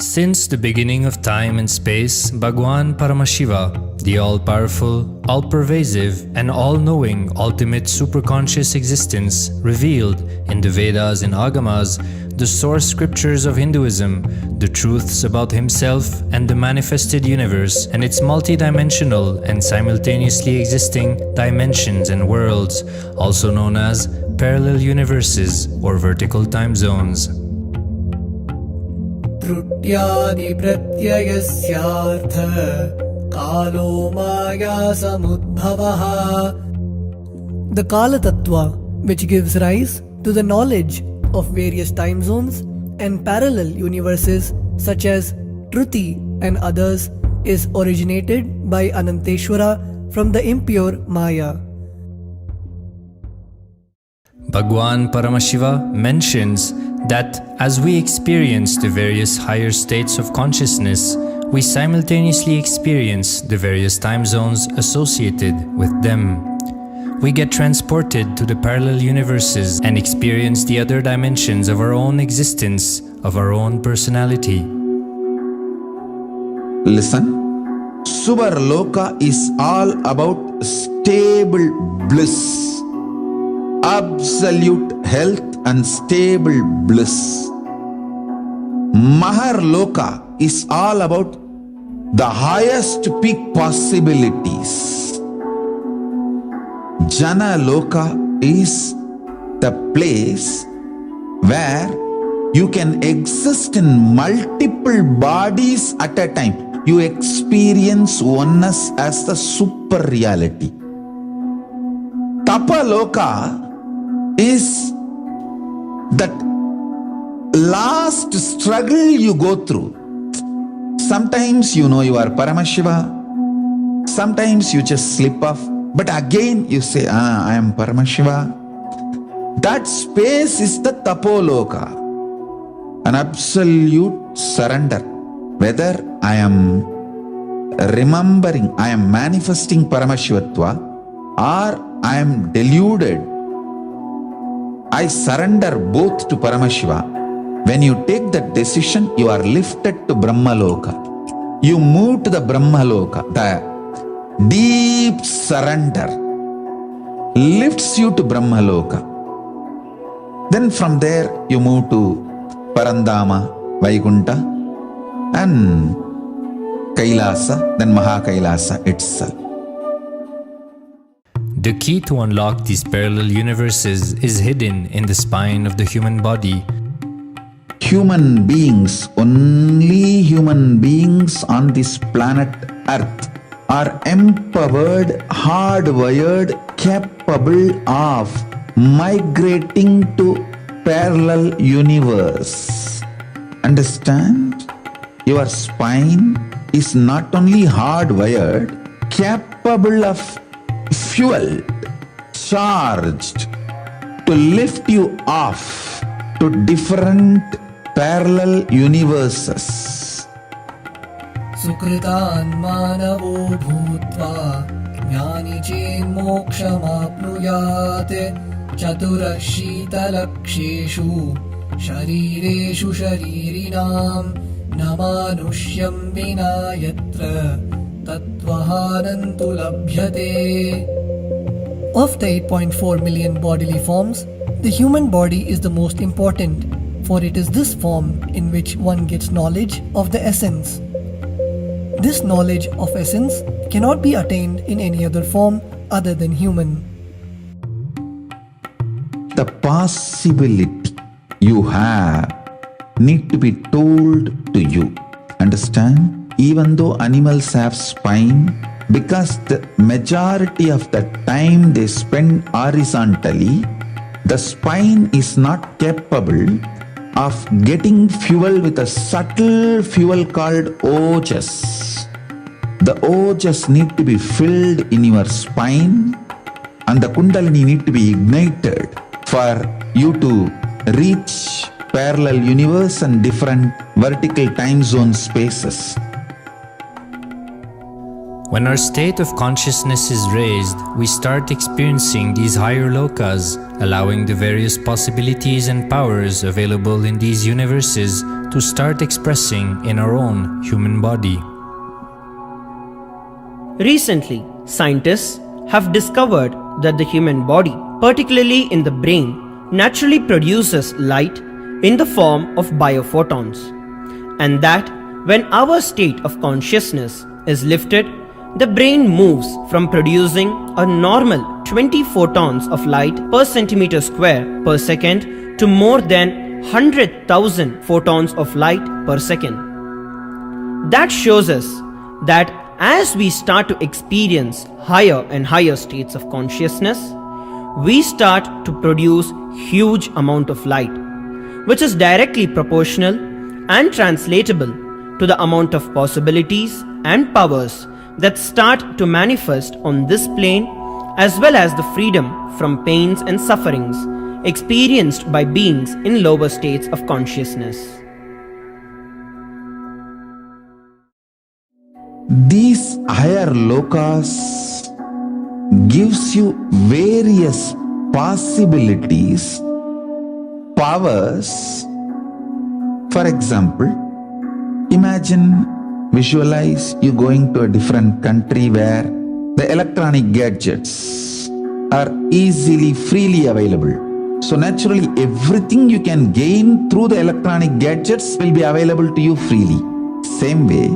Since the beginning of time and space, Bhagwan Paramashiva, the all-powerful, all-pervasive, and all-knowing ultimate superconscious existence, revealed in the Vedas and Agamas, the source scriptures of Hinduism, the truths about himself and the manifested universe and its multidimensional and simultaneously existing dimensions and worlds, also known as parallel universes or vertical time zones. Trutyadi pratyayasyaartha kalo maya samudbhavaha. The Kala Tattva, which gives rise to the knowledge of various time zones and parallel universes such as Truti and others, is originated by Ananteshwara from the impure Maya. Bhagwan Paramashiva mentions that as we experience the various higher states of consciousness, we simultaneously experience the various time zones associated with them. We get transported to the parallel universes and experience the other dimensions of our own existence, of our own personality. Listen, Subarloka is all about stable bliss, absolute health and stable bliss. Maharloka is all about the highest peak possibilities. Jana Loka is the place where you can exist in multiple bodies at a time. You experience oneness as the super reality. Tapa Loka is that last struggle you go through. Sometimes you know you are Paramashiva, sometimes you just slip off, but again you say, I am Paramashiva. That space is the Tapoloka, an absolute surrender. Whether I am remembering, I am manifesting Paramashivatva, or I am deluded, I surrender both to Paramashiva. When you take that decision, you are lifted to Brahmaloka. You move to the Brahmaloka. The deep surrender lifts you to Brahmaloka. Then from there you move to Parandama, Vaikunta, and Kailasa, then Mahakailasa itself. The key to unlock these parallel universes is hidden in the spine of the human body. Human beings, only human beings on this planet Earth are empowered, hardwired, capable of migrating to parallel universe. Understand? Your spine is not only hardwired, capable of fuel, charged to lift you off to different parallel universes. Sukritan manavo bhutva jnani chen mokshamapnuyat chaturashita-laksheshu sharireshu sharirinam namanusyam vina yatra tattvahanantu labhyate. Of the 8.4 million bodily forms, the human body is the most important, for it is this form in which one gets knowledge of the essence. This knowledge of essence cannot be attained in any other form other than human. The possibility you have need to be told to you. Understand? Even though animals have spine, because the majority of the time they spend horizontally, the spine is not capable of getting fuel with a subtle fuel called ojas. The ojas need to be filled in your spine, and the kundalini need to be ignited for you to reach parallel universe and different vertical time zone spaces. When our state of consciousness is raised, we start experiencing these higher lokas, allowing the various possibilities and powers available in these universes to start expressing in our own human body. Recently, scientists have discovered that the human body, particularly in the brain, naturally produces light in the form of biophotons, and that when our state of consciousness is lifted, the brain moves from producing a normal 20 photons of light per centimeter square per second to more than 100,000 photons of light per second. That shows us that as we start to experience higher and higher states of consciousness, we start to produce huge amount of light, which is directly proportional and translatable to the amount of possibilities and powers that start to manifest on this plane, as well as the freedom from pains and sufferings experienced by beings in lower states of consciousness. These higher lokas gives you various possibilities, powers. For example, visualize you going to a different country where the electronic gadgets are easily, freely available. So naturally, everything you can gain through the electronic gadgets will be available to you freely. Same way,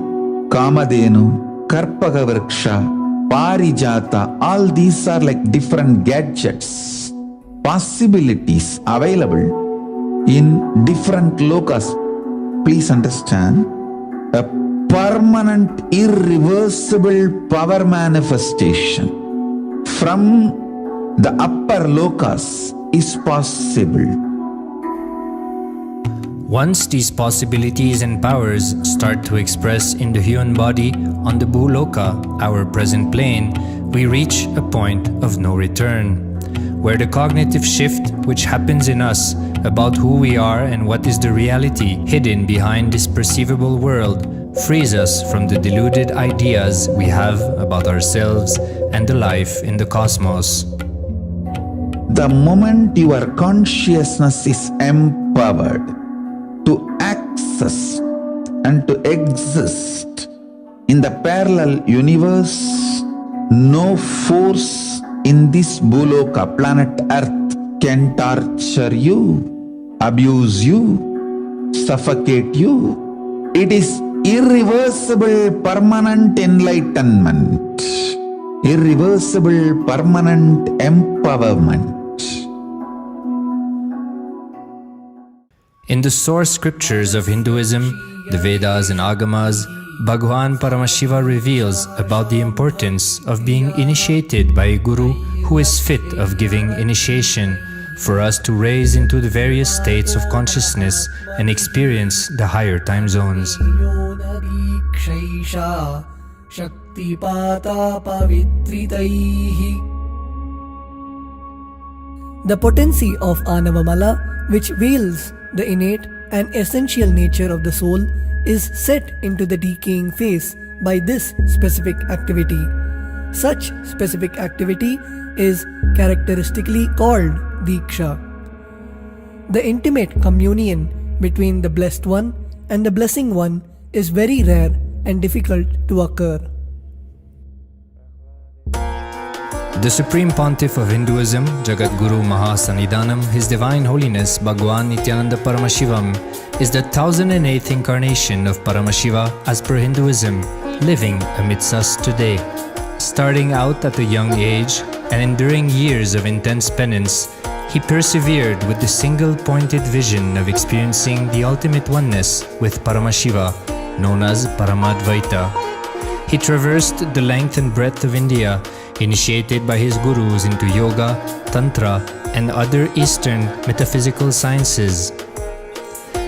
Kamadhenu, Karpagavriksha, Parijata, all these are like different gadgets, possibilities available in different lokas. Please understand, a permanent, irreversible power manifestation from the upper lokas is possible. Once these possibilities and powers start to express in the human body on the Bhuloka, our present plane, we reach a point of no return, where the cognitive shift which happens in us about who we are and what is the reality hidden behind this perceivable world frees us from the deluded ideas we have about ourselves and the life in the cosmos. The moment your consciousness is empowered to access and to exist in the parallel universe, no force in this Bhuloka, planet Earth, can torture you, abuse you, suffocate you. It is irreversible, permanent enlightenment, irreversible, permanent empowerment. In the source scriptures of Hinduism, the Vedas and Agamas, Bhagwan Paramashiva reveals about the importance of being initiated by a guru who is fit of giving initiation for us to raise into the various states of consciousness and experience the higher time zones. The potency of Anavamala, which veils the innate and essential nature of the soul, is set into the decaying phase by this specific activity. Such specific activity is characteristically called Diksha. The intimate communion between the Blessed One and the Blessing One is very rare and difficult to occur. The Supreme Pontiff of Hinduism, JagatGuru Mahasannidhanam, His Divine Holiness Bhagwan Nithyananda Paramashivam, is the 1008th incarnation of Paramashiva as per Hinduism, living amidst us today. Starting out at a young age and enduring years of intense penance, he persevered with the single-pointed vision of experiencing the ultimate oneness with Paramashiva, known as Paramadvaita. He traversed the length and breadth of India, initiated by his gurus into yoga, tantra, and other Eastern metaphysical sciences.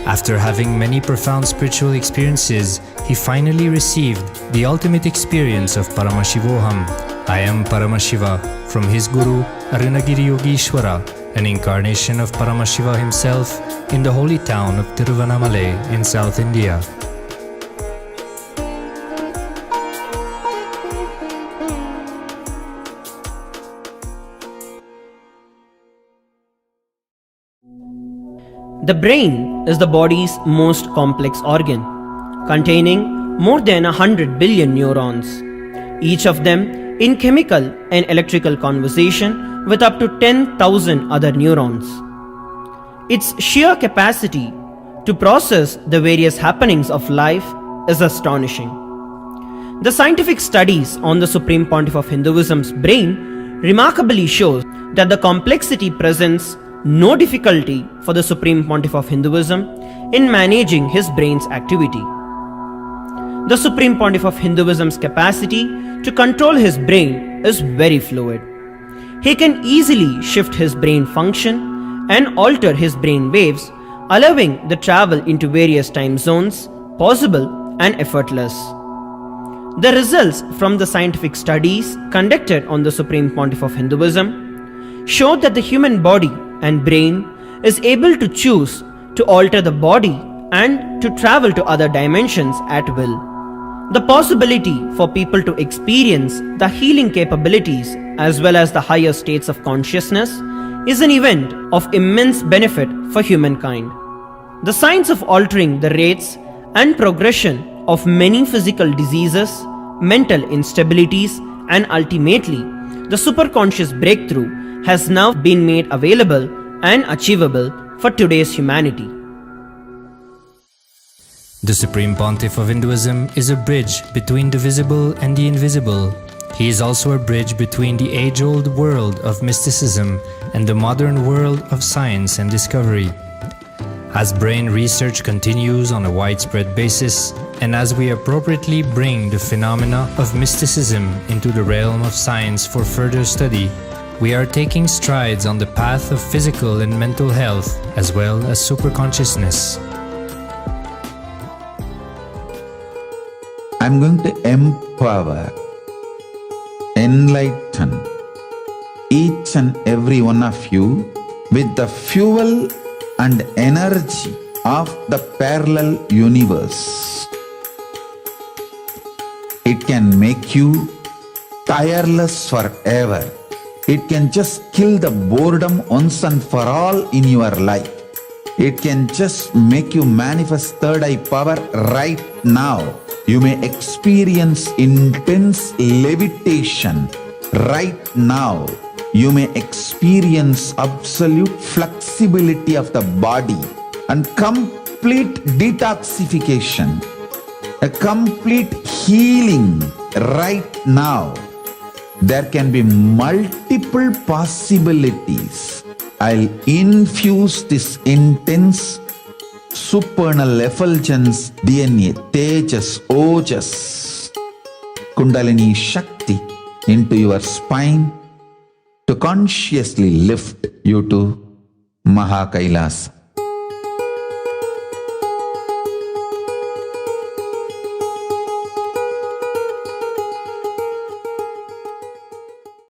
After having many profound spiritual experiences, he finally received the ultimate experience of Paramashivoham, I am Paramashiva, from his guru Arunagiri Yogishwara, an incarnation of Paramashiva himself in the holy town of Tiruvannamalai in South India. The brain is the body's most complex organ, containing more than 100 billion neurons, each of them in chemical and electrical conversation with up to 10,000 other neurons. Its sheer capacity to process the various happenings of life is astonishing. The scientific studies on the Supreme Pontiff of Hinduism's brain remarkably shows that the complexity presents no difficulty for the Supreme Pontiff of Hinduism in managing his brain's activity. The Supreme Pontiff of Hinduism's capacity to control his brain is very fluid. He can easily shift his brain function and alter his brain waves, allowing the travel into various time zones possible and effortless. The results from the scientific studies conducted on the Supreme Pontiff of Hinduism showed that the human body and brain is able to choose to alter the body and to travel to other dimensions at will. The possibility for people to experience the healing capabilities as well as the higher states of consciousness is an event of immense benefit for humankind. The science of altering the rates and progression of many physical diseases, mental instabilities, and ultimately the superconscious breakthrough has now been made available and achievable for today's humanity. The Supreme Pontiff of Hinduism is a bridge between the visible and the invisible. He is also a bridge between the age-old world of mysticism and the modern world of science and discovery. As brain research continues on a widespread basis, and as we appropriately bring the phenomena of mysticism into the realm of science for further study, we are taking strides on the path of physical and mental health as well as superconsciousness. I'm going to empower, enlighten each and every one of you with the fuel and energy of the parallel universe. It can make you tireless forever. It can just kill the boredom once and for all in your life. It can just make you manifest third eye power right now. You may experience intense levitation right now. You may experience absolute flexibility of the body and complete detoxification, a complete healing right now. There can be multiple possibilities. I'll infuse this intense supernal effulgence DNA, Tejas, Ojas, Kundalini Shakti into your spine to consciously lift you to Kailasa.